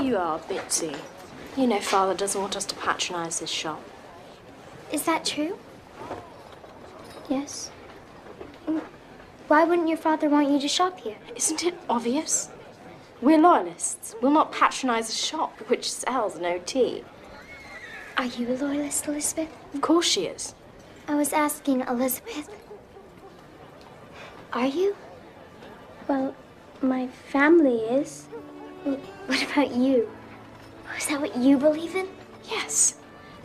you are, Bitsy. You know Father doesn't want us to patronize his shop. Is that true? Yes. Why wouldn't your father want you to shop here? Isn't it obvious? We're loyalists. We'll not patronize a shop which sells no tea. Are you a loyalist, Elizabeth? Of course she is. I was asking Elizabeth. Are you? Well, my family is. What about you? Is that what you believe in? Yes.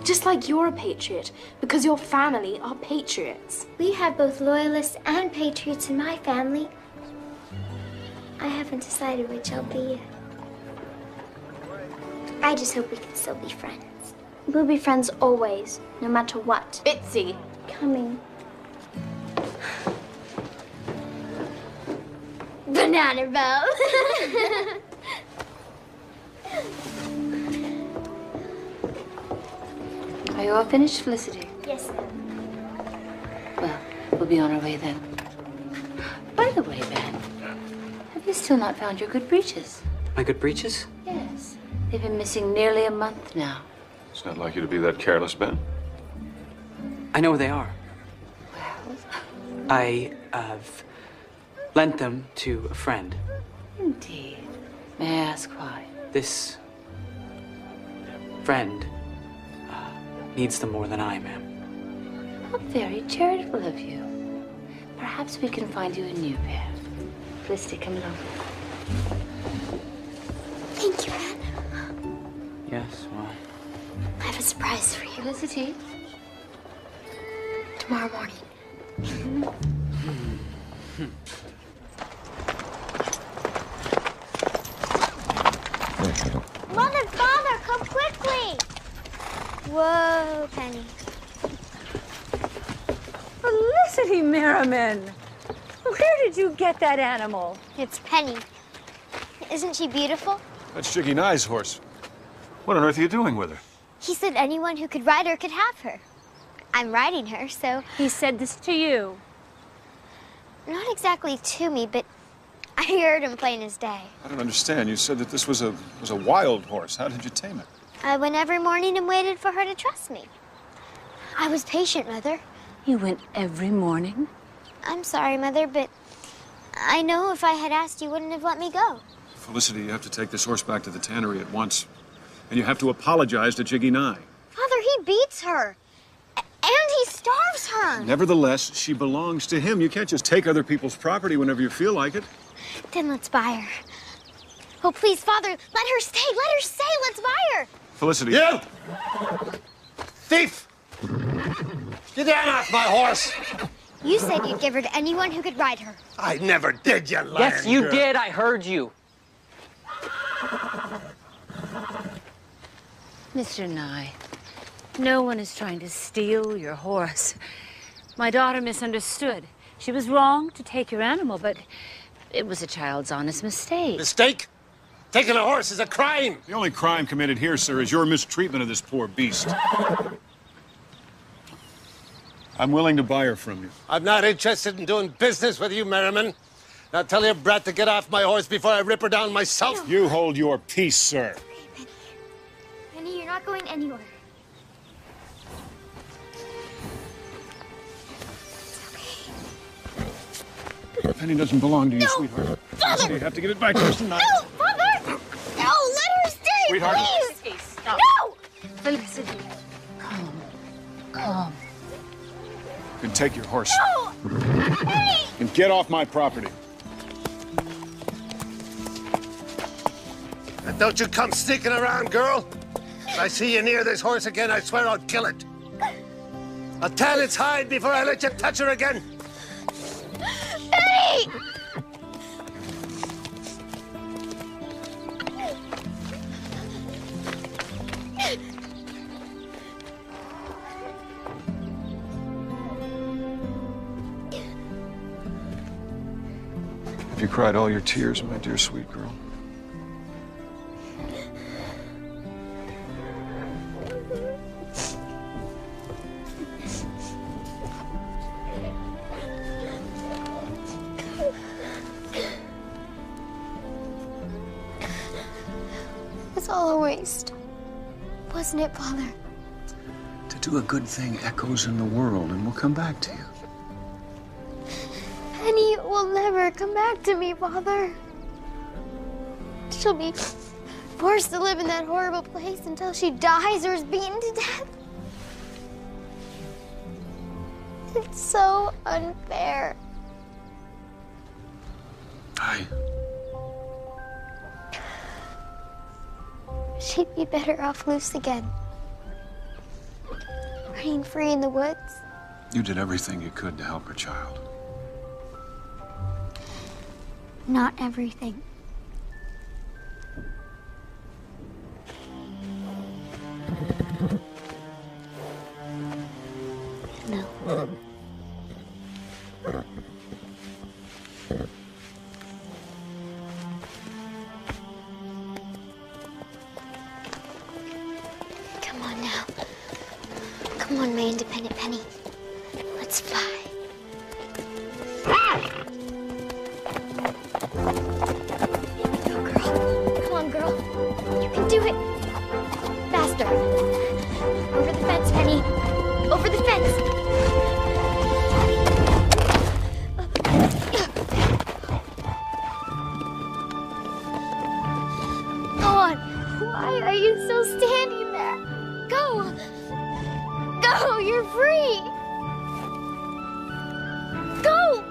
Just like you're a patriot, because your family are patriots. We have both loyalists and patriots in my family. I haven't decided which I'll be yet. I just hope we can still be friends. We'll be friends always, no matter what. Bitsy. Coming. Banana bell. Are you all finished, Felicity? Yes, ma'am. Well, we'll be on our way then. By the way, Ben, have you still not found your good breeches? My good breeches? Yes. They've been missing nearly a month now. It's not like you to be that careless, Ben. I know where they are. Well, I have lent them to a friend. indeed. May I ask why? This friend needs them more than I, ma'am. How very charitable of you. Perhaps we can find you a new pair. Felicity, come along. Thank you, Anne. Yes, well. I have a surprise for you. Felicity? Tomorrow morning. Mother, Father, come quickly! Whoa, Penny. Felicity Merriman! Where did you get that animal? It's Penny. Isn't she beautiful? That's Jiggy Nye's horse. What on earth are you doing with her? He said anyone who could ride her could have her. I'm riding her, so... He said this to you. Not exactly to me, but I heard him plain as day. I don't understand. You said that this was a wild horse. How did you tame it? I went every morning and waited for her to trust me. I was patient, Mother. You went every morning? I'm sorry, Mother, but I know if I had asked, you wouldn't have let me go. Felicity, you have to take this horse back to the tannery at once. And you have to apologize to Jiggy Nye. Father, he beats her. And he starves her. Nevertheless, she belongs to him. You can't just take other people's property whenever you feel like it. Then let's buy her. Oh, please, Father, let her stay. Let her stay. Let's buy her. Felicity. You! Thief! Get down off my horse! You said you'd give her to anyone who could ride her. I never did, you lying Yes, you girl. did. I heard you. Mr. Nye, no one is trying to steal your horse. My daughter misunderstood. She was wrong to take your animal, but it was a child's honest mistake. Mistake? Taking a horse is a crime! The only crime committed here, sir, is your mistreatment of this poor beast. I'm willing to buy her from you. I'm not interested in doing business with you, Merriman. Now tell your brat to get off my horse before I rip her down myself. You hold your peace, sir. Penny. Penny, you're not going anywhere. Penny doesn't belong to you, No, sweetheart. Father! So you have to give it back to us tonight. No, Father! No, let her stay, Sweetheart. please! Felicity, stop. No! Felicity, calm, calm. You can take your horse. No! Penny! And get off my property. And don't you come sneaking around, girl. If I see you near this horse again, I swear I'll kill it. I'll tan its hide before I let you touch her again. Penny! Have you cried all your tears, my dear sweet girl? It's all waste. Wasn't it, Father? To do a good thing echoes in the world and will come back to you. Penny will never come back to me, Father. She'll be forced to live in that horrible place until she dies or is beaten to death. It's so unfair. She'd be better off loose again. Running free in the woods. You did everything you could to help her child. Not everything. No. Come on now. Come on, my independent Penny. Let's fly. Go, girl. Come on, girl. You can do it. Faster. Over the fence, Penny. Over the fence. Go on. Why are you still standing there? Go. Go. You're free. Go.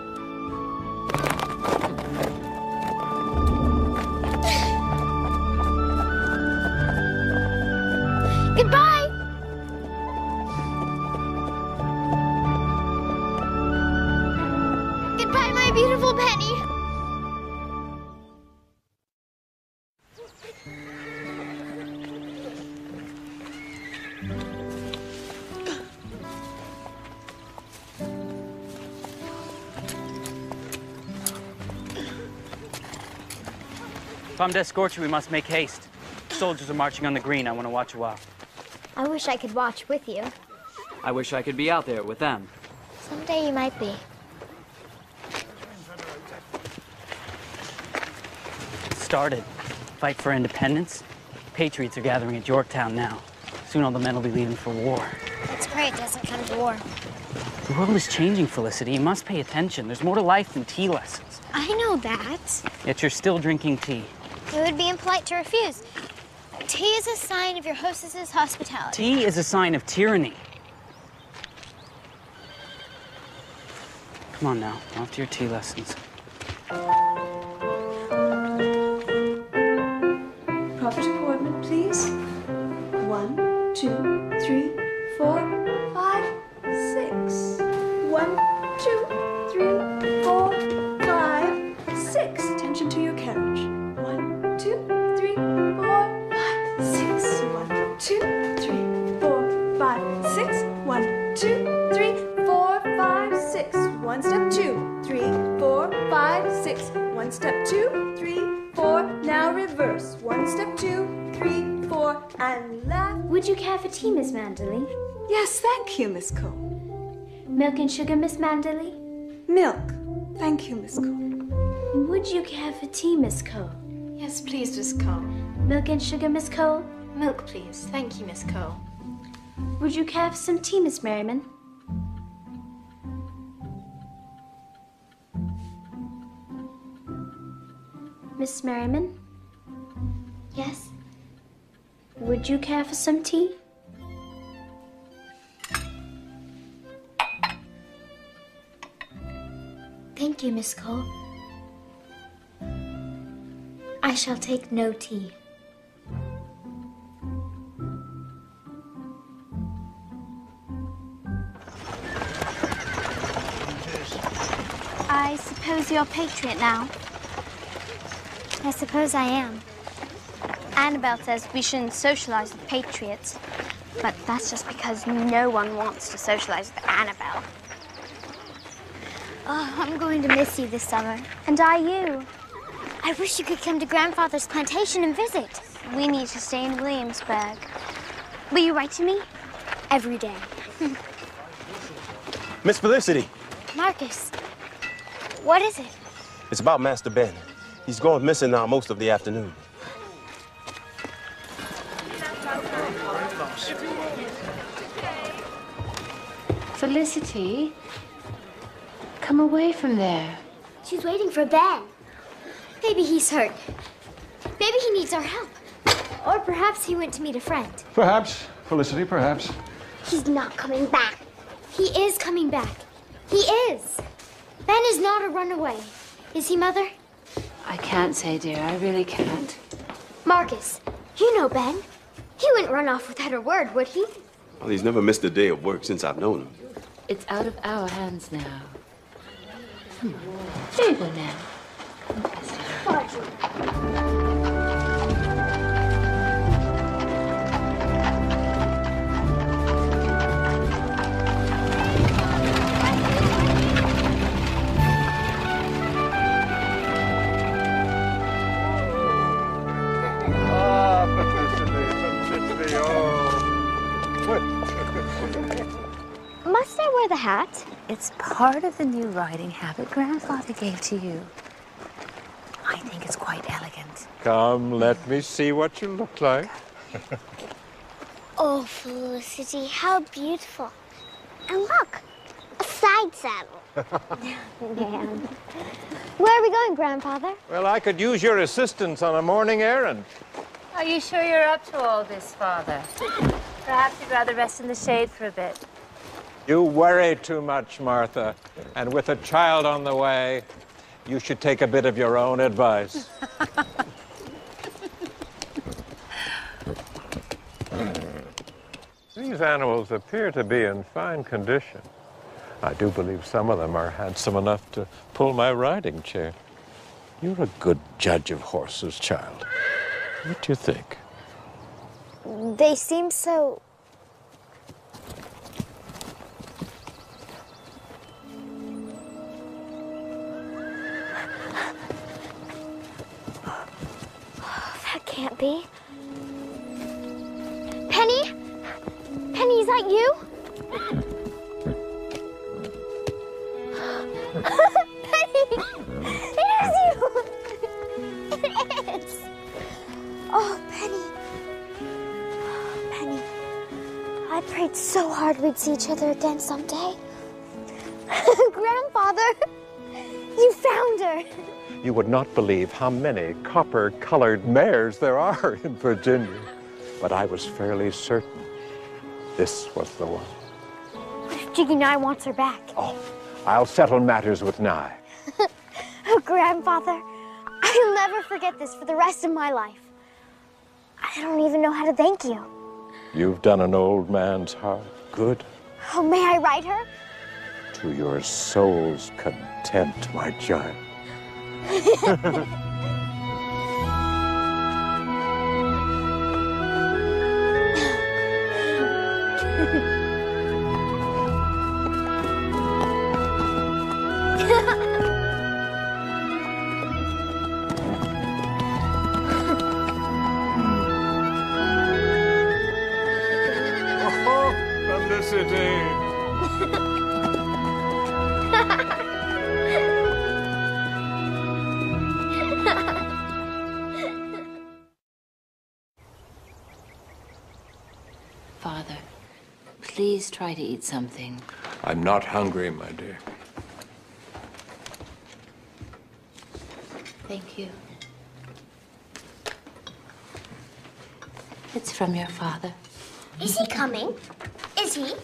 Goodbye. Goodbye, my beautiful Penny. If I'm to escort you, we must make haste. Soldiers are marching on the green. I want to watch a while. I wish I could watch with you. I wish I could be out there with them. Someday you might be. Started. Fight for independence. Patriots are gathering at Yorktown now. Soon all the men will be leaving for war. Let's pray it doesn't come to war. The world is changing, Felicity. You must pay attention. There's more to life than tea lessons. I know that. Yet you're still drinking tea. It would be impolite to refuse. Tea is a sign of your hostess's hospitality. Tea is a sign of tyranny. Come on now, off to your tea lessons. Proper deportment, please. 1, 2, 3, 4, 5, 6. 1, 2, 3, 4, 5, 6. Attention to your carriage. 1, 2, 3, 4, 5, 6. 1, 2, 3, 4, 5, 6. 1, 2, 3, 4, 5, 6. 1 step 2, 3, 4, 5, 6. 1 step 2, 3, 4. Now reverse. 1 step 2, 3, 4, and left. Would you care for tea, Miss Manderley? Yes, thank you, Miss Cole. Milk and sugar, Miss Manderley? Milk. Thank you, Miss Cole. Would you care for tea, Miss Cole? Yes, please, Miss Cole. Milk and sugar, Miss Cole? Milk, please. Thank you, Miss Cole. Would you care for some tea, Miss Merriman? Miss Merriman? Yes? Would you care for some tea? Thank you, Miss Cole. I shall take no tea. I suppose you're a patriot now? I suppose I am. Annabelle says we shouldn't socialize with patriots, but that's just because no one wants to socialize with Annabelle. Oh, I'm going to miss you this summer. And I you. I wish you could come to Grandfather's plantation and visit. We need to stay in Williamsburg. Will you write to me? Every day. Miss Felicity. Marcus, what is it? It's about Master Ben. He's gone missing now most of the afternoon. Felicity, come away from there. She's waiting for Ben. Maybe he's hurt. Maybe he needs our help. Or perhaps he went to meet a friend. Perhaps, Felicity, perhaps. He's not coming back. He is coming back. He is. Ben is not a runaway. Is he, Mother? I can't say, dear. I really can't. Marcus, you know Ben. He wouldn't run off without a word, would he? Well, he's never missed a day of work since I've known him. It's out of our hands now. There you go now. Felicity, oh. Must I wear the hat? It's part of the new riding habit Grandfather gave to you. I think it's quite elegant. Come, let me see what you look like. Oh, Felicity, how beautiful. And look, a side saddle. Man. Where are we going, Grandfather? Well, I could use your assistance on a morning errand. Are you sure you're up to all this, Father? Perhaps you'd rather rest in the shade for a bit. You worry too much, Martha. And with a child on the way, you should take a bit of your own advice. These animals appear to be in fine condition. I do believe some of them are handsome enough to pull my riding chair. You're a good judge of horses, child. What do you think? They seem so... That can't be. Penny? Penny, is that you? Penny! It is you! It is! Oh, Penny. Penny. I prayed so hard we'd see each other again someday. Grandfather, you found her. You would not believe how many copper-colored mares there are in Virginia. But I was fairly certain this was the one. What if Jiggy Nye wants her back? Oh, I'll settle matters with Nye. Oh, Grandfather, I'll never forget this for the rest of my life. I don't even know how to thank you. You've done an old man's heart good. Oh, may I ride her? To your soul's content, my child. Oh, Felicity. Father, please try to eat something. I'm not hungry, my dear. Thank you. It's from your father. Is he coming? Is he?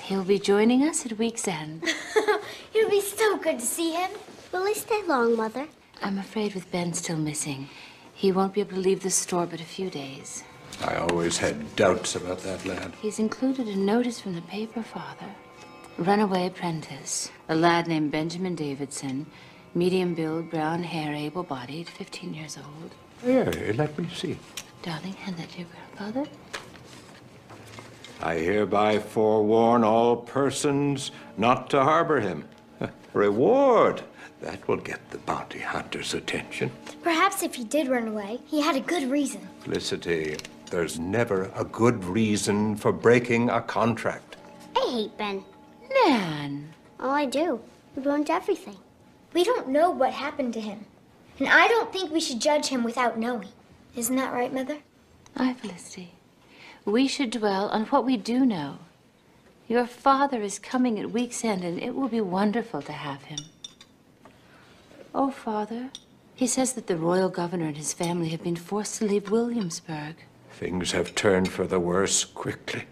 He'll be joining us at week's end. It'll be so good to see him. Will he stay long, Mother? I'm afraid with Ben still missing, he won't be able to leave the store but a few days. I always had doubts about that lad. He's included a notice from the paper, Father. Runaway apprentice, a lad named Benjamin Davidson, medium build, brown hair, able-bodied, 15 years old. Here, let me see. Darling, hand that to your grandfather. I hereby forewarn all persons not to harbor him. Reward. That will get the bounty hunter's attention. Perhaps if he did run away, he had a good reason. Felicity, there's never a good reason for breaking a contract. I hate Ben. Nan! Oh, I do. He ruined everything. We don't know what happened to him. And I don't think we should judge him without knowing. Isn't that right, Mother? Aye, Felicity. We should dwell on what we do know. Your father is coming at week's end, and it will be wonderful to have him. Oh, Father, he says that the royal governor and his family have been forced to leave Williamsburg. Things have turned for the worse quickly.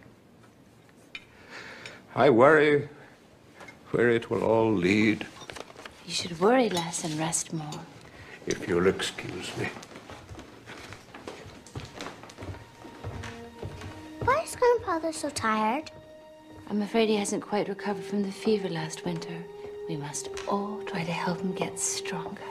I worry where it will all lead. You should worry less and rest more. If you'll excuse me. Why is Grandfather so tired? I'm afraid he hasn't quite recovered from the fever last winter. We must all try to help him get stronger.